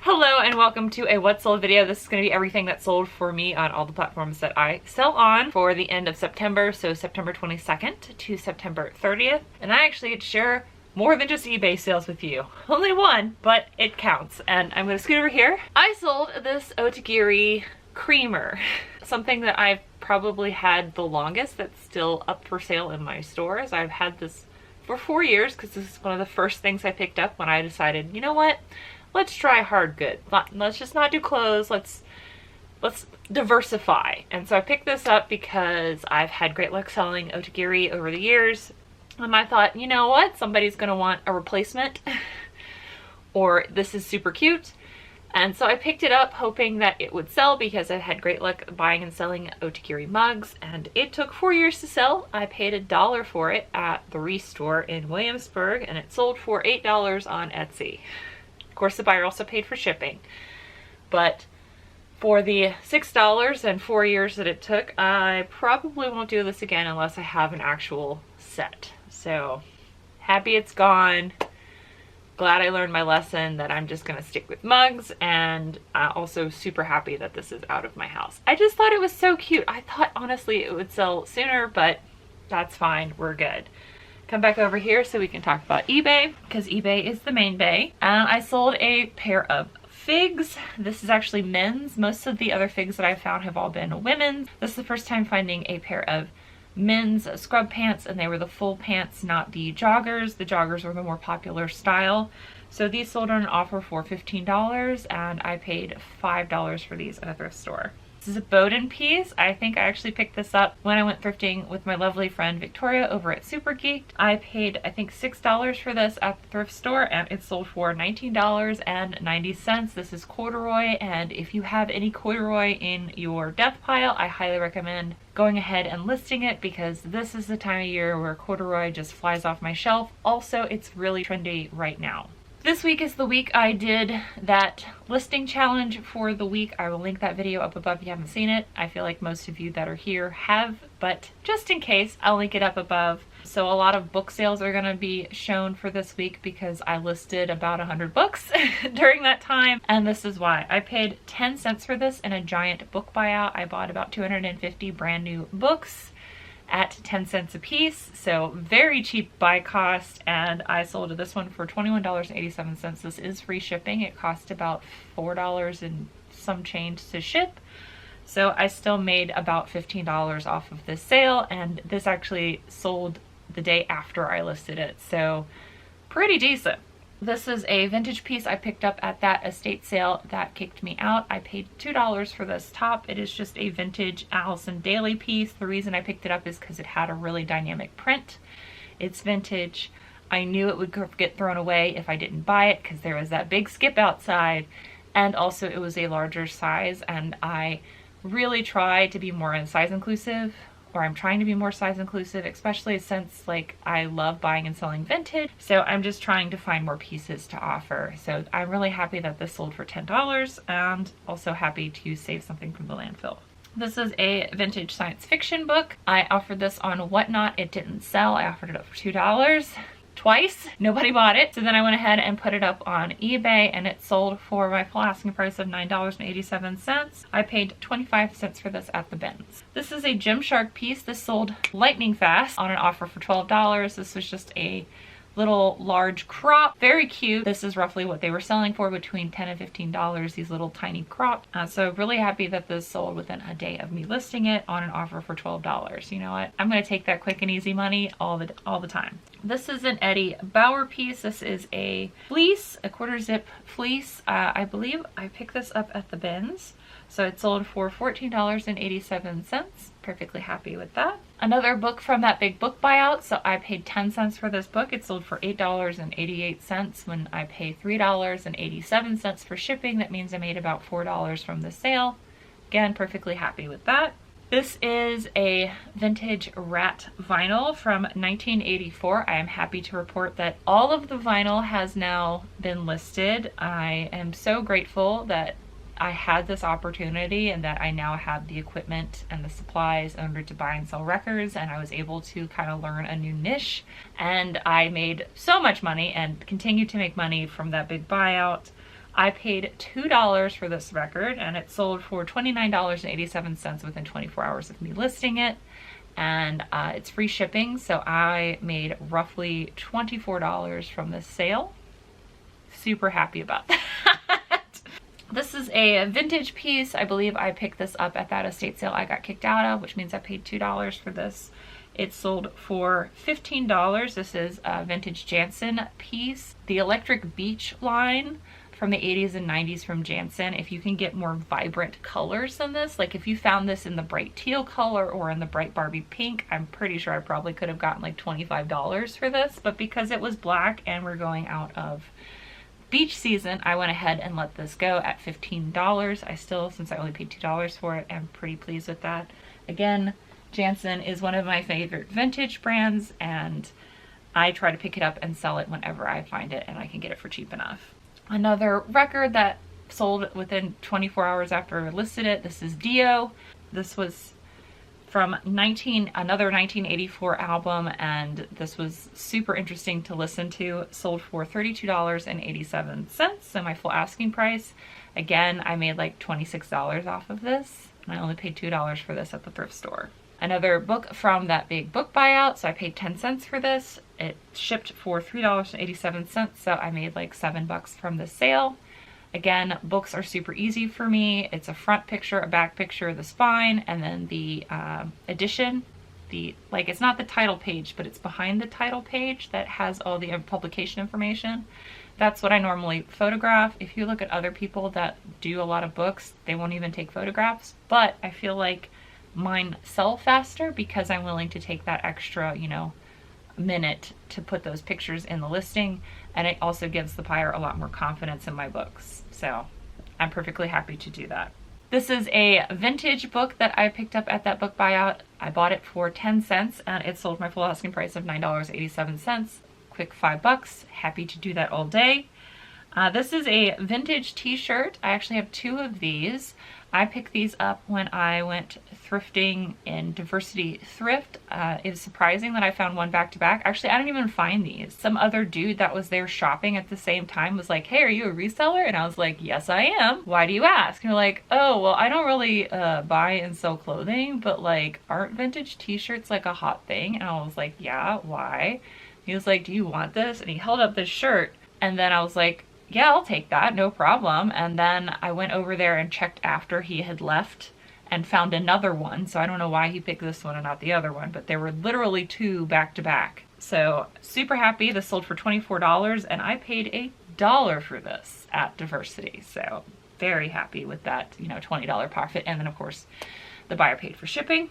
Hello and welcome to a what sold video. This is going to be everything that sold for me on all the platforms that I sell on for the end of September, so September 22nd to September 30th. And I actually get to share more than just eBay sales with you. Only one, but it counts. And I'm going to scoot over here. I sold this Igiri creamer, something that I've probably had the longest that's still up for sale in my stores. I've had this for 4 years because this is one of the first things I picked up when I decided, you know what? Let's try hard good. Let's just not do clothes. Let's diversify. And so I picked this up because I've had great luck selling Igiri over the years. And I thought, you know what? Somebody's going to want a replacement or this is super cute. And so I picked it up hoping that it would sell because I've had great luck buying and selling Igiri mugs. And it took 4 years to sell. I paid $1 for it at the Restore in Williamsburg and it sold for $8 on Etsy. Of course, the buyer also paid for shipping, but for the $6 and 4 years that it took, I probably won't do this again unless I have an actual set. So happy it's gone. Glad I learned my lesson that I'm just gonna stick with mugs, and also super happy that this is out of my house. I just thought it was so cute. I thought honestly it would sell sooner, but that's fine, we're good. Come back over here so we can talk about eBay, because eBay is the main bay. I sold a pair of figs. This is actually men's. Most of the other figs that I found have all been women's. This is the first time finding a pair of men's scrub pants, and they were the full pants, not the joggers. The joggers were the more popular style. So these sold on an offer for $15, and I paid $5 for these at a thrift store. This is a Bowden piece. I think I actually picked this up when I went thrifting with my lovely friend Victoria over at Super Geeked. I paid, I think, $6 for this at the thrift store, and it sold for $19.90. This is corduroy, and if you have any corduroy in your death pile, I highly recommend going ahead and listing it, because this is the time of year where corduroy just flies off my shelf. Also, it's really trendy right now. This week is the week I did that listing challenge for the week. I will link that video up above if you haven't seen it. I feel like most of you that are here have, but just in case, I'll link it up above. So a lot of book sales are going to be shown for this week because I listed about 100 books during that time. And this is why. I paid 10 cents for this in a giant book buyout. I bought about 250 brand new books at 10 cents a piece, so very cheap buy cost, and I sold this one for $21.87. This is free shipping. It cost about $4 and some change to ship, so I still made about $15 off of this sale, and this actually sold the day after I listed it, so pretty decent. This is a vintage piece I picked up at that estate sale that kicked me out. I paid $2 for this top. It is just a vintage Allison Daly piece. The reason I picked it up is because it had a really dynamic print. It's vintage. I knew it would get thrown away if I didn't buy it because there was that big skip outside, and also it was a larger size, and I really try to be more size inclusive. Or I'm trying to be more size inclusive, especially since like I love buying and selling vintage. So I'm just trying to find more pieces to offer. So I'm really happy that this sold for $10, and also happy to save something from the landfill. This is a vintage science fiction book. I offered this on Whatnot. It didn't sell. I offered it up for $2. Twice. Nobody bought it. So then I went ahead and put it up on eBay, and it sold for my full asking price of $9.87. I paid 25 cents for this at the bins. This is a Gymshark piece. This sold lightning fast on an offer for $12. This was just a little large crop. Very cute. This is roughly what they were selling for, between $10 and $15, these little tiny crops. So really happy that this sold within a day of me listing it on an offer for $12. You know what? I'm gonna take that quick and easy money all the time. This is an Eddie Bauer piece. This is a fleece, a quarter zip fleece. I believe I picked this up at the bins. So it sold for $14.87. Perfectly happy with that. Another book from that big book buyout. So I paid 10 cents for this book. It sold for $8.88 when I paid $3.87 for shipping. That means I made about $4 from the sale. Again, perfectly happy with that. This is a vintage Rat vinyl from 1984. I am happy to report that all of the vinyl has now been listed. I am so grateful that I had this opportunity and that I now have the equipment and the supplies in order to buy and sell records, and I was able to kind of learn a new niche, and I made so much money and continue to make money from that big buyout. I paid $2 for this record, and it sold for $29.87 within 24 hours of me listing it. And it's free shipping, so I made roughly $24 from this sale. Super happy about that. This is a vintage piece. I believe I picked this up at that estate sale I got kicked out of, which means I paid $2 for this. It sold for $15. This is a vintage Jansen piece. The Electric Beach line from the 80s and 90s from Jansen. If you can get more vibrant colors than this, like if you found this in the bright teal color or in the bright Barbie pink, I'm pretty sure I probably could have gotten like $25 for this, but because it was black and we're going out of beach season, I went ahead and let this go at $15. I still, since I only paid $2 for it, am pretty pleased with that. Again, Jansen is one of my favorite vintage brands, and I try to pick it up and sell it whenever I find it and I can get it for cheap enough. Another record that sold within 24 hours after I listed it, this is Dio. This was from another 1984 album, and this was super interesting to listen to. It sold for $32.87, so my full asking price. Again, I made like $26 off of this, and I only paid $2 for this at the thrift store. Another book from that big book buyout, so I paid 10 cents for this. It shipped for $3.87, so I made like $7 from this sale. Again, books are super easy for me. It's a front picture, a back picture, the spine, and then the edition. It's not the title page, but it's behind the title page that has all the publication information. That's what I normally photograph. If you look at other people that do a lot of books, they won't even take photographs, but I feel like mine sell faster because I'm willing to take that extra, minute to put those pictures in the listing, and it also gives the buyer a lot more confidence in my books. So I'm perfectly happy to do that. This is a vintage book that I picked up at that book buyout. I bought it for 10 cents and it sold my full asking price of $9.87. Quick $5. Happy to do that all day. This is a vintage t-shirt. I actually have two of these. I picked these up when I went thrifting in Diversity Thrift. It was surprising that I found one back to back. Actually, I didn't even find these. Some other dude that was there shopping at the same time was like, "Hey, are you a reseller?" And I was like, "Yes, I am. Why do you ask?" And they're like, "Oh, well, I don't really buy and sell clothing, but like, aren't vintage t-shirts like a hot thing?" And I was like, "Yeah, why?" He was like, "Do you want this?" And he held up this shirt, and then I was like, "Yeah, I'll take that, no problem." And then I went over there and checked after he had left and found another one. So I don't know why he picked this one and not the other one, but there were literally two back to back. So super happy. This sold for $24 and I paid $1 for this at Diversity. So very happy with that, $20 profit. And then of course the buyer paid for shipping.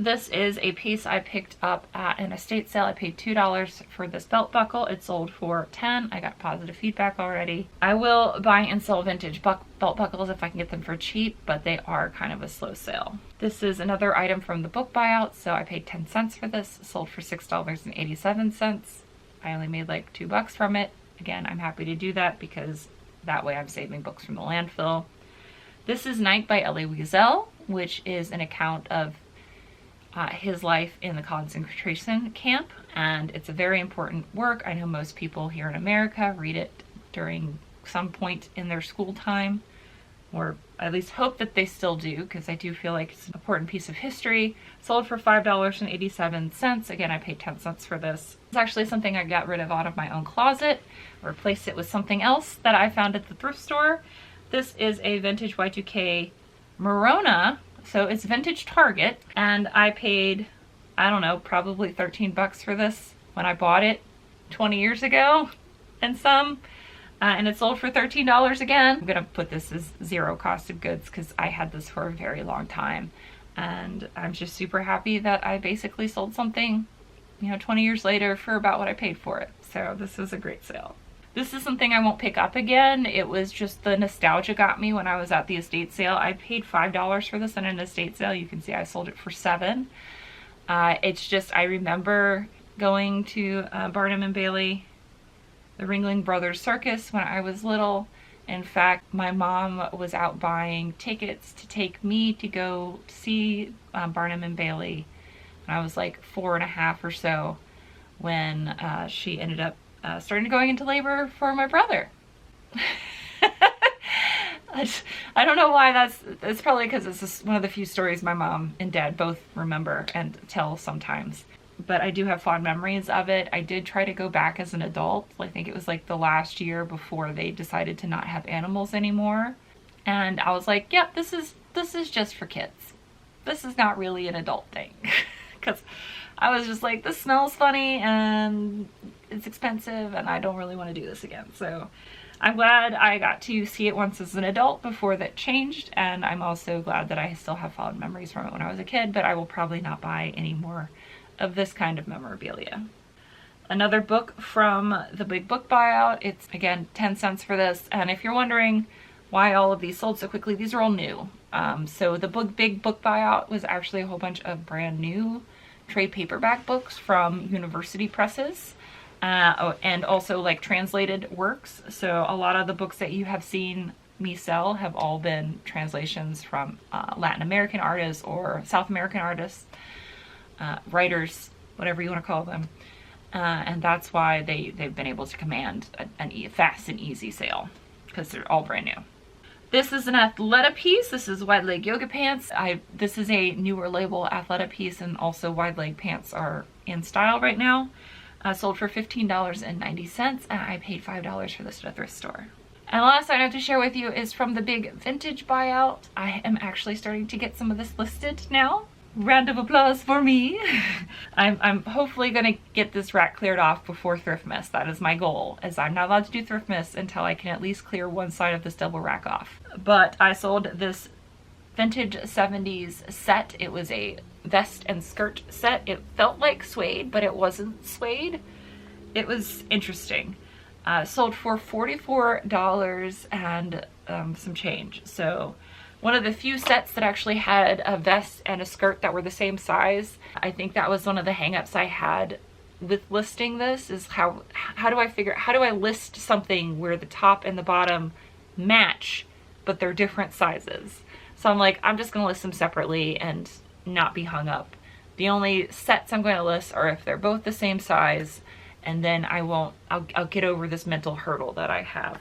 This is a piece I picked up at an estate sale. I paid $2 for this belt buckle. It sold for $10. I got positive feedback already. I will buy and sell vintage belt buckles if I can get them for cheap, but they are kind of a slow sale. This is another item from the book buyout, so I paid 10 cents for this. It sold for $6.87. I only made like $2 from it. Again, I'm happy to do that because that way I'm saving books from the landfill. This is Night by Elie Wiesel, which is an account of his life in the concentration camp, and it's a very important work. I know most people here in America read it during some point in their school time, or at least hope that they still do, because I do feel like it's an important piece of history. Sold for $5.87. Again, I paid 10 cents for this. It's actually something I got rid of out of my own closet, replaced it with something else that I found at the thrift store. This is a vintage Y2K Memoria. So it's vintage Target, and I paid, I don't know, probably 13 bucks for this when I bought it 20 years ago and some, and it sold for $13 again. I'm gonna put this as zero cost of goods because I had this for a very long time, and I'm just super happy that I basically sold something, 20 years later for about what I paid for it. So this was a great sale. This is something I won't pick up again. It was just the nostalgia got me when I was at the estate sale. I paid $5 for this in an estate sale. You can see I sold it for $7. It's just, I remember going to Barnum and Bailey, the Ringling Brothers Circus when I was little. In fact, my mom was out buying tickets to take me to go see Barnum and Bailey when I was like 4.5 or so, when she ended up starting going into labor for my brother. I don't know why that's probably because it's just one of the few stories my mom and dad both remember and tell sometimes. But I do have fond memories of it. I did try to go back as an adult. I think it was like the last year before they decided to not have animals anymore. And I was like, yep, this is just for kids. This is not really an adult thing. Because I was just like, this smells funny and it's expensive and I don't really want to do this again. So I'm glad I got to see it once as an adult before that changed. And I'm also glad that I still have fond memories from it when I was a kid, but I will probably not buy any more of this kind of memorabilia. Another book from the Big Book Buyout. It's again 10 cents for this. And if you're wondering why all of these sold so quickly, these are all new. So the Big Book Buyout was actually a whole bunch of brand new trade paperback books from university presses. And also like translated works. So a lot of the books that you have seen me sell have all been translations from Latin American artists or South American artists. Writers, whatever you want to call them, and that's why they've been able to command a fast and easy sale because they're all brand new. This is an Athleta piece. This is wide leg yoga pants. This is a newer label Athleta piece, and also wide leg pants are in style right now. Sold for $15.90, and I paid $5 for this at a thrift store. And the last item I have to share with you is from the Big Vintage Buyout. I am actually starting to get some of this listed now. Round of applause for me. I'm hopefully gonna get this rack cleared off before Thriftmas. That is my goal, as I'm not allowed to do Thriftmas until I can at least clear one side of this double rack off. But I sold this vintage 70s set. It was a vest and skirt set. It felt like suede, but it wasn't suede. It was interesting. Sold for $44 and some change. So one of the few sets that actually had a vest and a skirt that were the same size. I think that was one of the hangups I had with listing this, is how do I list something where the top and the bottom match, but they're different sizes. So I'm like, I'm just gonna list them separately and not be hung up. The only sets I'm going to list are if they're both the same size, and then I'll get over this mental hurdle that I have.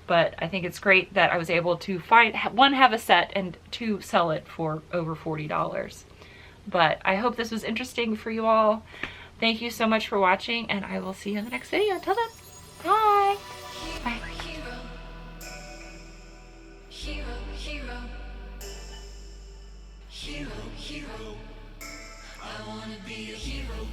But I think it's great that I was able to one, have a set, and two, sell it for over $40. But I hope this was interesting for you all. Thank you so much for watching, and I will see you in the next video. Until then, bye. Bye. Hero. I wanna be a hero.